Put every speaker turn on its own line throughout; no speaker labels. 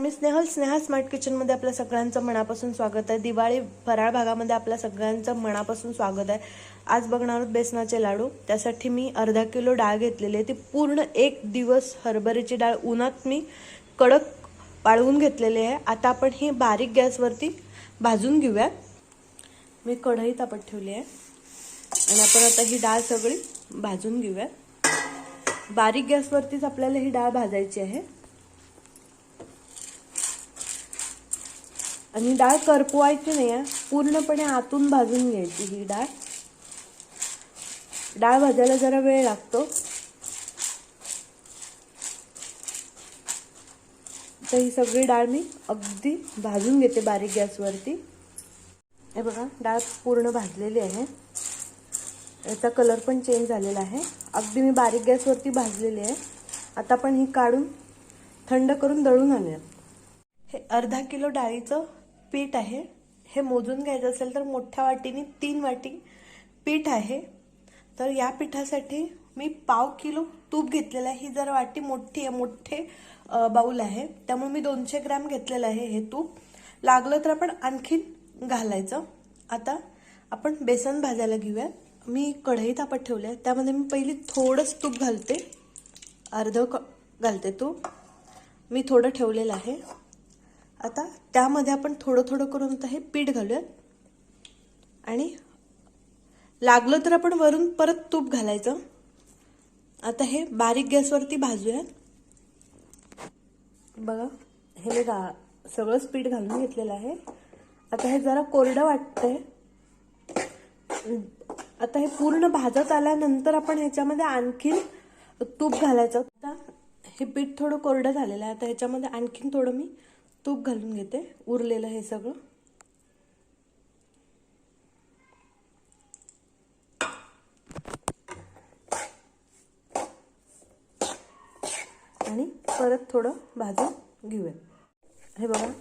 मी Sneha smart किचनमध्ये आपल्या सगळ्यांचं मनापासून स्वागत आहे। दिवाळी फराळ भागामध्ये आपल्या सगळ्यांचं मनापासून स्वागत आहे। आज बघणार आहोत बेसनाचे लाडू। त्यासाठी मी अर्धा किलो डाळ घेतलेली आहे। ती पूर्ण एक दिवस हरभऱ्याची डाळ उन्हात मी कडक वाळवून घेतलेली आहे। आता आपण ही बारीक गॅसवरती भाजून घेऊया। मी कढई तापत ठेवली आहे आणि आपण आता ही डाळ सगळी भाजून घेऊया। बारीक गॅसवरतीच आपल्याला ही डाळ भाजायची आहे आणि डाळ करपवायची नाही आहे, पूर्णपणे आतून भाजून घ्यायची ही डाळ। डाळ भाजायला जरा वेळ लागतो। तर ही सगळी डाळ मी अगदी भाजून घेते बारीक गॅसवरती। हे बघा डाळ पूर्ण भाजलेली आहे, याचा कलर पण चेंज झालेला आहे। अगदी मी बारीक गॅसवरती भाजलेली आहे। आता आपण ही काढून थंड करून दळून आणूया। हे अर्धा किलो डाळीचं पीठ आहे। हे मोजून घ्यायचं असेल तर मोठ्या वाटीने 3 वाटी पीठ आहे। तर या पिठासाठी मी पाव किलो तूप घेतलेलं आहे। ही जरा वाटी मोठी आहे, मोठे बाउल आहे, त्यामुळे मी 200 ग्रॅम घेतलेलं आहे हे तूप। लागलं तर आपण आणखीन घालायचं। आता आपण बेसन भाजायला घेऊया। मी कढई तापत ठेवली आहे, त्यामध्ये मी पहिली थोडंच तूप घालते, घालते तूप। मी थोडं ठेवलेलं आहे। आता त्यामध्ये आपण थोडं थोडं करून आता हे पीठ घालूया आणि लागलं तर आपण वरून परत तूप घालायचं। आता हे बारीक गॅसवरती भाजूया। बघा हे मी सगळंच पीठ घालून घेतलेलं आहे। आता हे जरा कोरडं वाटतंय। आता हे पूर्ण भाजत आल्यानंतर आपण ह्याच्यामध्ये आणखीन तूप घालायचं। आता हे पीठ थोडं कोरडं झालेलं आहे, आता ह्याच्यामध्ये आणखीन थोडं मी तूप घालून घेते, उरलेलं हे सगळं। आणि परत थोडं भाजून घेऊया। हे बघा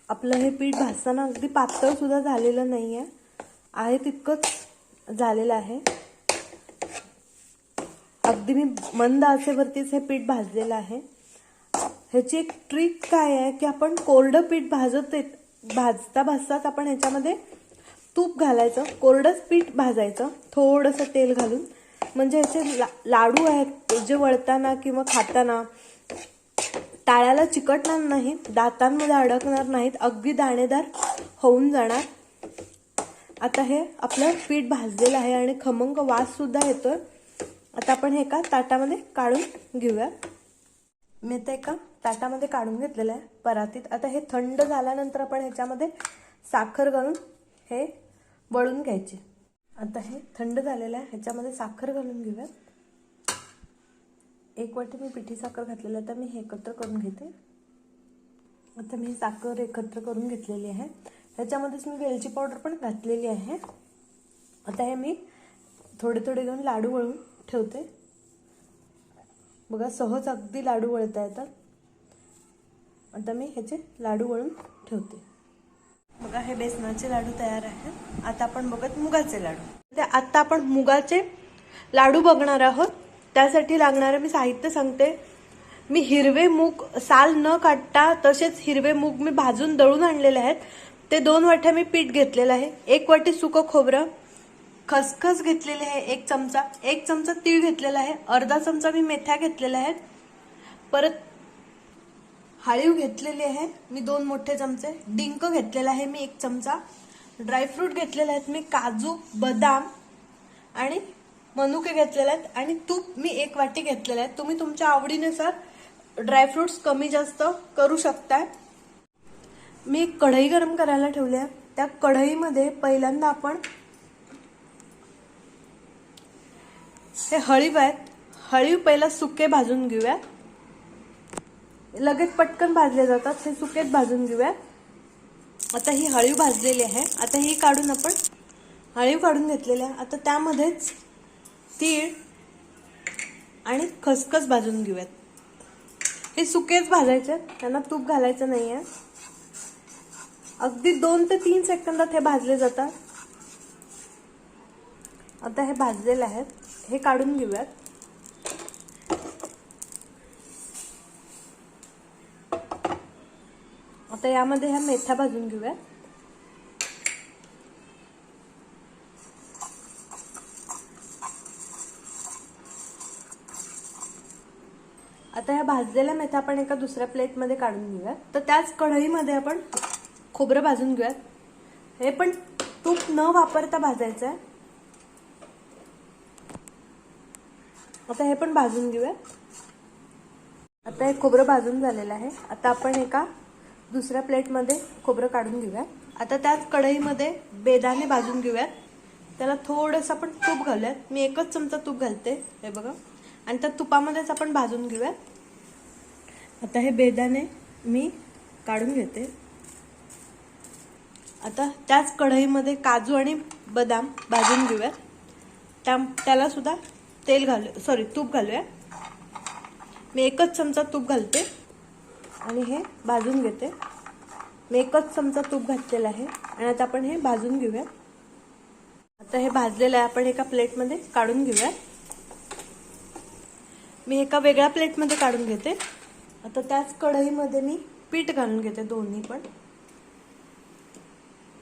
आपलं हे पीठ भाजताना अगदी पातळ सुद्धा झालेलं नाही आहे, तितकंच झालेलं आहे। अगदी मी मंद आचेवरतीच हे पीठ भाजलेलं आहे। ह्याची एक ट्रिक काय आहे की आपण कोरडं पीठ भाजताच आपण ह्याच्यामध्ये तूप घालायचं, कोरडंच पीठ भाजायचं थोडंसं तेल घालून, म्हणजे ह्याचे लाडू आहेत जे वळताना किंवा खाताना टाळ्याला चिकटणार नाहीत, दातांमध्ये अडकणार नाहीत, अगदी दाणेदार होऊन जाणार। आता हे आपलं पीठ भाजलेलं आहे आणि खमंग वास सुद्धा येतोय। आता आपण हे एका ताटामध्ये काढून घेऊया। मी ते एका ताटामध्ये काढून घेतलेलं आहे परातीत। आता हे थंड झाल्यानंतर आपण ह्याच्यामध्ये साखर घालून हे वळून घ्यायचे। आता हे थंड झालेलं आहे, ह्याच्यामध्ये साखर घालून घेऊया। 1 वाटी मी पिठी साखर घातलेली आहे, तर मी हे एकत्र करून घेते। आता मी साखर एकत्र करून घेतलेली आहे, ह्याच्यामध्येच मी वेलची पावडर पण घातलेली आहे। आता हे मी थोडे थोडे घेऊन लाडू वळून ठेवते। बघा सहज अगदी लाडू वळता येतात। आता मी ह्याचे लाडू वळून ठेवते। बघा हे बेसनाचे लाडू तयार आहे। आता आपण बघत मुगाचे लाडू। आता आपण मुगाचे लाडू बघणार आहोत। त्यासाठी लागणारे मी साहित्य सांगते। मी हिरवे मूग साल न काढता तसेच हिरवे मूग मी भाजून दळून आणलेले आहेत। ते 2 वाट्या मी पीठ घेतलेलं आहे। 1 वाटी सुकं खोबरं, खसखस घेतलेली आहे 1 चमचा, 1 चमचा तीळ घेतलेला आहे, अर्धा चमचा मी मेथ्या घेतलेल्या आहेत, परत हळीव घेतलेली आहे मी 2 मोठे चमचे, डिंक घेतलेला आहे मी 1 चमचा, ड्रायफ्रूट घेतलेले आहेत मी काजू, बदाम आणि मनुके घेतलेले आहेत, आणि तूप मी 1 वाटी घेतलेलं आहे। तुम्ही तुमच्या आवडीनुसार ड्रायफ्रुट्स कमी जास्त करू शकता। मी एक कढई गरम करायला ठेवली आहे। त्या कढईमध्ये पहिल्यांदा आपण हे हळीव आहेत, हळीव पहिला सुके भाजून घेऊया। लगेच पटकन भाजले जातात, हे सुकेच भाजून घेऊया। आता ही हळीव भाजलेली आहे। आता ही काढून आपण हळीव काढून घेतलेली आहे। आता त्यामध्येच तीळ आणि खसखस भाजून घेऊयात। हे सुकेच भाजायचे, त्यांना तूप घालायचं नाहीये। अगदी 2 ते 3 सेकंदात हे भाजले जातात। आता हे भाजलेले आहेत, हे काढून घेऊयात। आता यामध्ये ह्या मेथ्या भाजून घेऊया. आता ह्या भाजलेल्या मेथ्या आपण एका दुसऱ्या प्लेटमध्ये काढून घेऊया. तर त्याच कढईमध्ये आपण खोबरं भाजून घेऊयात. हे पण तूप न वापरता भाजायचं आहे. आता हे पण भाजून घेऊया. आता हे खोबरं भाजून झालेलं आहे. आता आपण एका दुसऱ्या प्लेटमध्ये खोबरं काढून घेऊया. आता त्याच कढईमध्ये बेदाणे भाजून घेऊयात. त्याला थोडंसं आपण तूप घालूयात. मी एकच चमचा तूप घालते, हे बघा. आणि त्या तुपामध्येच आपण भाजून घेऊयात. आता हे बेदाणे मी काढून घेते. आता त्याच कढईमध्ये काजू आणि बदाम भाजून घेऊयात. त्याला सुद्धा तूप घालूया. मी एकच चमचा तूप घालते आणि हे भाजून घेते. मी एकच चमचा तूप घातलेला आहे आणि आता आपण हे भाजून घेऊया. आता हे भाजलेलं आहे, आपण एका प्लेटमध्ये काढून घेऊया. मी एका वेगळ्या प्लेटमध्ये काढून घेते. आता त्याच कढईमध्ये मी पीठ घालून घेते.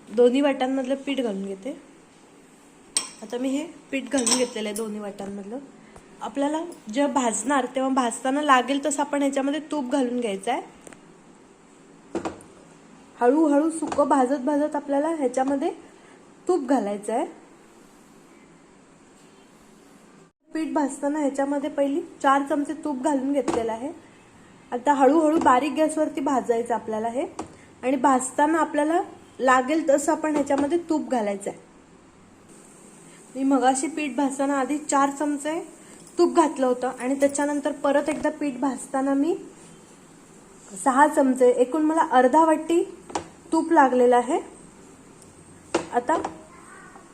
दोन्ही वाट्यांमधलं पीठ घालून घेते. आता मी हे पीठ घालून घेतलेलं आहे दोन्ही वाट्यांमधलं. आपल्याला जेव्हा भाजणार तेव्हा भाजताना लागेल तसं आपण ह्याच्यामध्ये तूप घालून घ्यायचं आहे. हळूहळू सुकं भाजत भाजत आपल्याला ह्याच्यामध्ये तूप घालायचं आहे. पीठ भाजताना ह्याच्यामध्ये पहिली 4 चमचे तूप घालून घेतलेलं आहे. आता हळूहळू बारीक गॅसवरती भाजायचं आपल्याला हे. आणि भाजताना आपल्याला लागेल तसं आपण ह्याच्यामध्ये तूप घालायचं आहे. मी मगाशी पीठ भाजताना आधी 4 चमचे तूप घातलं होतं आणि त्याच्यानंतर परत एकदा पीठ भाजताना मी 6 चमचे, एकूण मला अर्धा वाटी तूप लागलेलं आहे. आता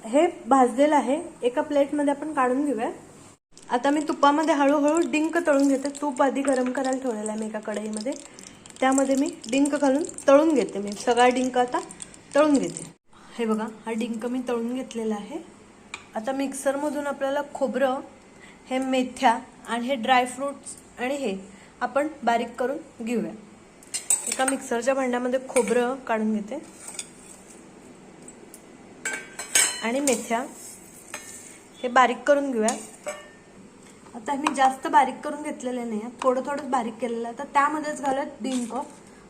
हे भाजलेलं आहे, एका प्लेटमध्ये आपण काढून घेऊया. आता मी तुपामध्ये हळूहळू डिंक तळून घेते. तूप आधी गरम करायला ठेवलेलं आहे मी एका कढईमध्ये. त्यामध्ये मी डिंक घालून तळून घेते. मी सगळा डिंक आता तळून घेते. हे बघा, हा डिंक मी तळून घेतलेला आहे. आता मिक्सरमधून आपल्याला खोबरं, हे मेथ्या आणि हे ड्रायफ्रूट्स आणि हे आपण बारीक करून घेऊया. एका मिक्सरच्या भांड्यामध्ये खोबरं काढून घेते आणि मेथ्या हे बारीक करून घेऊया. आता मी जास्त बारीक करून घेतलेले नाही, थोडं थोडंच बारीक केलेलं आहे. तर त्यामध्येच घालूयात डिंक.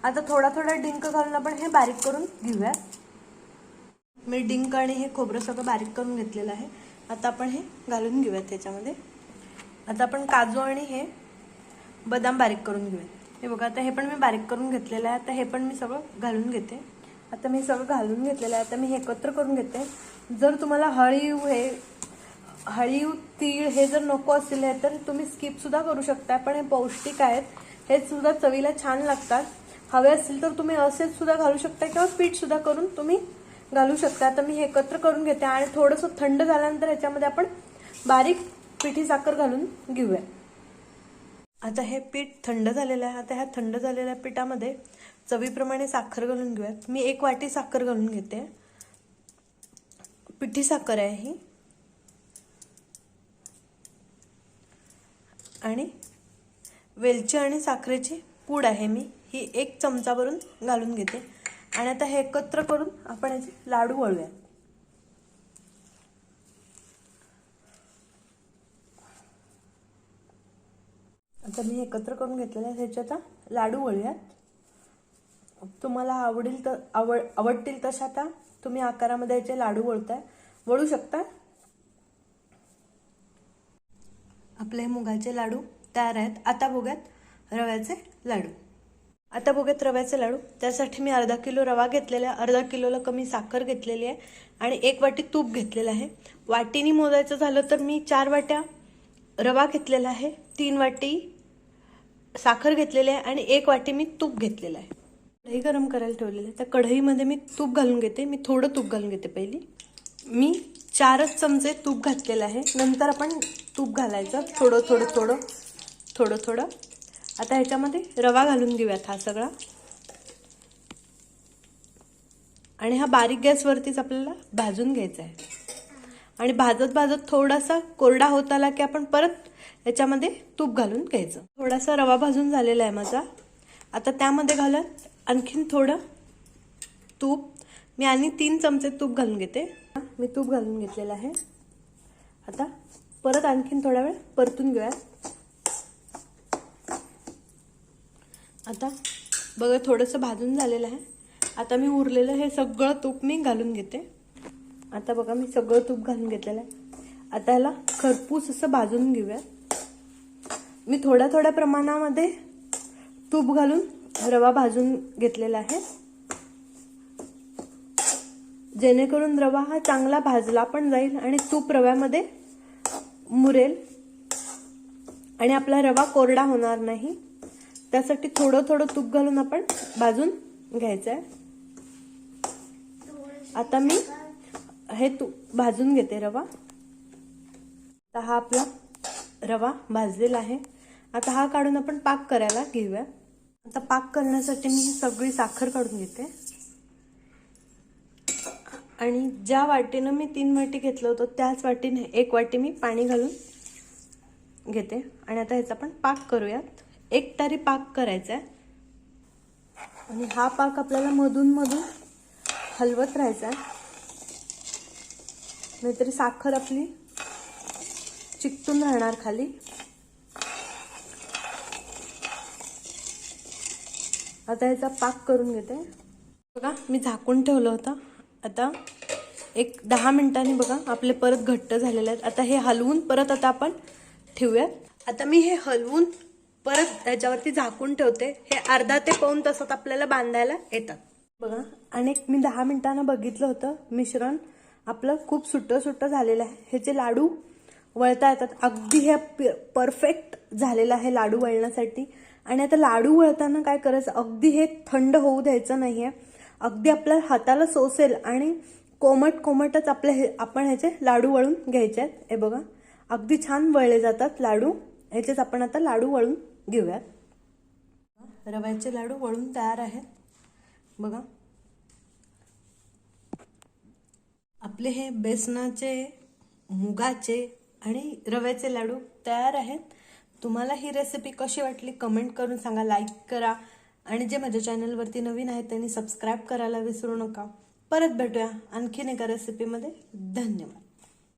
आता थोडा थोडा डिंक घालून आपण हे बारीक करून घेऊया. मी डिंक आणि हे खोबरं सगळं बारीक करून घेतलेलं आहे. आता आपण हे घालून घेऊयात त्याच्यामध्ये. आता आपण काजू आणि हे बदाम बारीक करून घेऊया. हे बघा, आता हे पण मी बारीक करून घेतलेलं आहे. आता हे पण मी सगळं घालून घेते. आता मी सगळं घालून घेतलेलं आहे. आता मी हे एकत्र करून घेते. जर तुम्हाला हळीव तीळ हे जर नको असेल तर तुम्ही स्किप सुद्धा करू शकता, पण हे पौष्टिक आहेत. हे सुद्धा चवीला छान लागतात. हवे असेल तर तुम्ही असेच सुद्धा घालू शकता किंवा पीठ सुद्धा करून तुम्ही घालू शकता. आता मी हे एकत्र करून घेते आणि थोडंसं थंड झाल्यानंतर ह्याच्यामध्ये आपण बारीक पिठी साखर घालून घेऊया. आता हे पीठ थंड झालेलं आहे. आता ह्या थंड झालेल्या पिठामध्ये चवीप्रमाणे साखर घालून घेऊयात. मी 1 वाटी साखर घालून घेते. पिठी साखर आहे ही. आणि वेलची आणि साखरेची पूड आहे मी ही 1 चमचावरून घालून घेते. आणि आता हे एकत्र करून आपण याचे लाडू वळूया. आता मी एकत्र करून घेतलेले आहे. ह्याचे आता लाडू वळूयात. तुम्हाला आवडतील तशा आता तुम्ही आकारामध्ये याचे लाडू वळू शकता. आपले मुगाचे लाडू तयार आहेत. आता बघूयात रव्याचे लाडू. त्यासाठी मी अर्धा किलो रवा घेतलेला आहे. अर्धा किलोला कमी साखर घेतलेली आहे आणि 1 वाटी तूप घेतलेलं आहे. वाटीनी मोजायचं झालं तर मी 4 वाट्या रवा घेतलेला आहे, 3 वाटी साखर घेतलेली आहे आणि 1 वाटी मी तूप घेतलेलं आहे. कढई गरम करायला ठेवलेलं आहे. त्या कढईमध्ये मी तूप घालून घेते. मी थोडं तूप घालून घेते. पहिली मी 4च चमचे तूप घातलेलं आहे. नंतर आपण तूप घालायचं थोडं. आता ह्याच्यामध्ये रवा घालून घेऊयात हा सगळा. आणि हा बारीक गॅसवरतीच आपल्याला भाजून घ्यायचा आहे. आणि भाजत थोडासा कोरडा होत आला की आपण परत याच्यामध्ये तूप घालून घ्यायचं. थोडासा रवा भाजून झालेला आहे माझा. आता त्यामध्ये घालत आणखीन थोडं तूप मी आणि 3 चमचे तूप घालून घेते. मी तूप घालून घेतलेलं आहे. आता परत आणखीन थोडा वेळ परतून घेऊया. आता बघा थोडंसं भाजून झालेलं आहे. आता मी उरलेलं हे सगळं तूप मी घालून घेते. आता बघा मी सगळं तूप घालून घेतलेलं आहे. आता ह्याला खरपूस असं भाजून घेऊया. मी थोड्या थोड्या प्रमाणामध्ये तूप घालून रवा भाजून घेतलेला आहे, जेणेकरून रवा हा चांगला भाजला पण जाईल आणि तूप रव्यामध्ये मुरेल आणि आपला रवा कोरडा होणार नाही. त्यासाठी थोडं थोडं तूप घालून आपण भाजून घ्यायचं आहे. आता मी हे तूप भाजून घेते रवा. आता हा आपला रवा भाजलेला आहे. आता हा काढून आपण पाक करायला घेऊया. आता पाक करण्यासाठी मी सगळी साखर काढून घेते आणि ज्या वाटीनं मी 3 वाटी घेतलं होतं त्याच वाटीने 1 वाटी मी पाणी घालून घेते आणि आता ह्याचा आपण पाक करूयात. एक तारी पाक करायचा आहे आणि हा पाक आपल्याला मधून मधून हलवत राहायचा आहे, नाहीतरी साखर आपली चिकटून राहणार खाली. आता ह्याचा पाक करून घेते. बघा मी झाकून ठेवलं होतं. आता एक 10 मिनिटांनी बघा आपले परत घट्ट झालेले आहेत. आता हे हलवून परत आता आपण ठेवूयात. आता मी हे हलवून परत त्याच्यावरती झाकून ठेवते. हे अर्धा ते पाऊण तासात आपल्याला बांधायला येतात. बघा आणि मी 10 मिनिटांना बघितलं होतं. मिश्रण आपलं खूप सुट्टं सुट्टं झालेलं आहे. ह्याचे लाडू वळता येतात. अगदी हे परफेक्ट झालेलं आहे लाडू वळण्यासाठी. आणि आता लाडू वळताना काय करायचं, अगदी हे थंड होऊ द्यायचं नाहीये. अगदी आपल्या हाताला सोसेल आणि कोमट कोमटच आपण ह्याचे लाडू वळून घ्यायचे आहेत. हे बघा अगदी छान वळले जातात लाडू. ह्याचेच आपण आता लाडू वळून घेऊयात. रव्याचे लाडू वळून तयार आहेत. बघा आपले हे बेसनाचे, मुगाचे आणि रव्याचे लाडू तयार आहेत. तुम्हाला ही रेसिपी कशी वाटली कमेंट करून सांगा. लाईक करा आणि जे माझ्या चॅनलवरती नवीन आहेत त्यांनी सबस्क्राईब करायला विसरू नका. परत भेटूया आणखीन एका रेसिपीमध्ये. धन्यवाद.